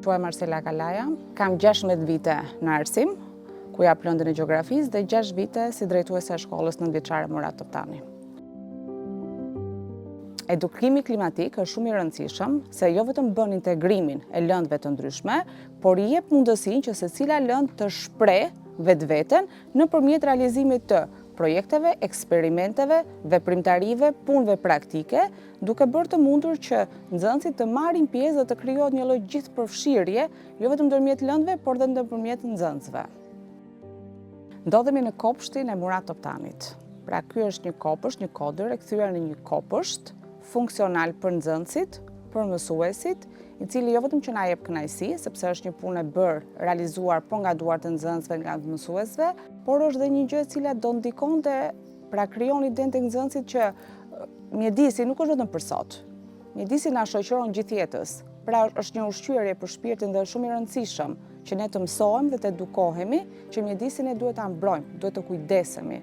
quaj Marcela Kalaja, kam 16 vite në arsim, ku jap lëndën e gjeografisë dhe 6 vite si drejtuese e shkollës nëntëvjeçare Murat Toptani. Edukimi klimatik është shumë i rëndësishëm se jo vetëm bën integrimin e lëndëve të ndryshme, por i jep mundësinë që secila lëndë të shpreh vetveten nëpërmjet realizimit të projekteve, eksperimenteve, veprimtarive, punëve praktike, duke bërë të mundur që nxënësit të marrin pjesë dhe të krijohet një lloj gjithëpërfshirje, jo vetëm ndërmjet lëndëve, por edhe ndërmjet nxënësve. Ndodhemi në kopshtin e Murat Toptanit. Pra ky është një kopësht, një kodër e kthyer në një kopësht funksional për nxënësit, për mësuesit, i cili jo vetëm që na jep kënaqësi, sepse është një punë e bërë, realizuar po nga duart e nxënësve, nga mësuesve, por është dhe një gjë e cila do ndikonte, pra krijon idenë tek nxënësit që mjedisi nuk është vetëm për sot. Mjedisi na shoqëron gjithë jetës. Pra është një ushqyerje për shpirtin dhe është shumë i rëndësishëm që ne të mësohemi dhe të edukohemi që mjedisin e duhet ta mbrojmë, duhet të kujdesemi.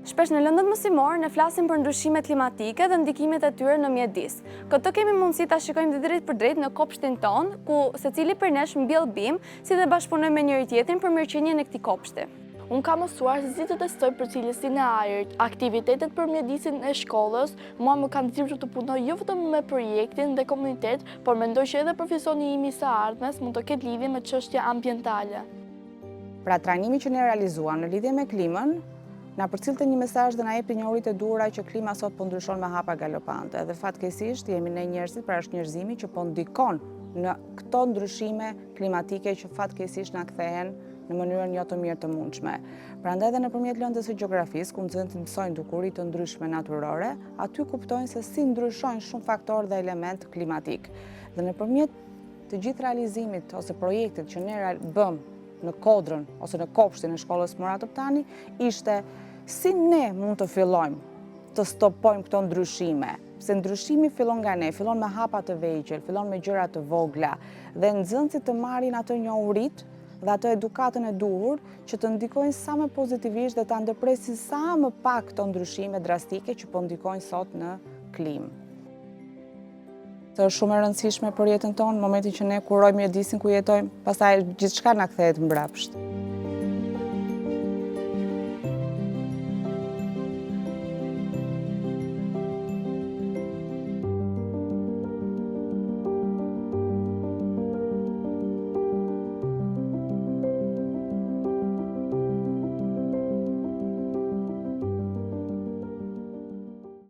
Shpesh në lëndët mësimore ne flasim për ndryshimet klimatike dhe ndikimet e tyre në mjedis. Këtë kemi mundësi ta shikojmë drejt për drejt në kopshtin ton, ku secili për nesh mbjell bim, si dhe bashkëpunojmë me njëri tjetrin për mirëqenien e këtij kopshti. Unë kam mësuar se si të testoj për cilësinë e ajrit, aktivitetet për mjedisin e shkollës, mua më kanë dhënë të punoj jo vetëm me projektin dhe komunitet, por mendoj që edhe profesioni im i së ardhmes mund të ketë lidhje me çështje ambientale. Pra trajnimi që ne realizuam në lidhje me klimën, na përcillte një mesazh dhe na jepi një uritë e duhura që klima sot po ndryshon me hapa galopante. Dhe fatkeqësisht jemi ne njerëzit, pra është njerëzimi që po ndikon në këto ndryshime klimatike që fatkeqësisht na kthehen në mënyrën jo të mirë të mundshme. Prandaj edhe nëpërmjet lëndës së gjeografisë, ku nxënësit mësojnë dukuri të ndryshme natyrore, aty kuptojnë se si ndryshojnë shumë faktorë dhe element klimatik. Dhe nëpërmjet të gjithë realizimit ose projektit që ne bëm në kodrën ose në kopshtin e shkollës Murat Toptani, ishte si ne mund të fillojmë të stopojmë këto ndryshime. Se ndryshimi fillon nga ne, fillon me hapa të vegjël, fillon me gjëra të vogla, dhe nxënësit të marrin atë njohuritë dhe atë edukatën e duhur që të ndikojnë sa më pozitivisht dhe ta ndërpresin sa më pak këto ndryshime drastike që po ndikojnë sot në klimë. Është shumë e rëndësishme për jetën tonë, në momentin që ne kurojmë mjedisin ku jetojmë, pastaj gjithçka na kthehet mbrapsht.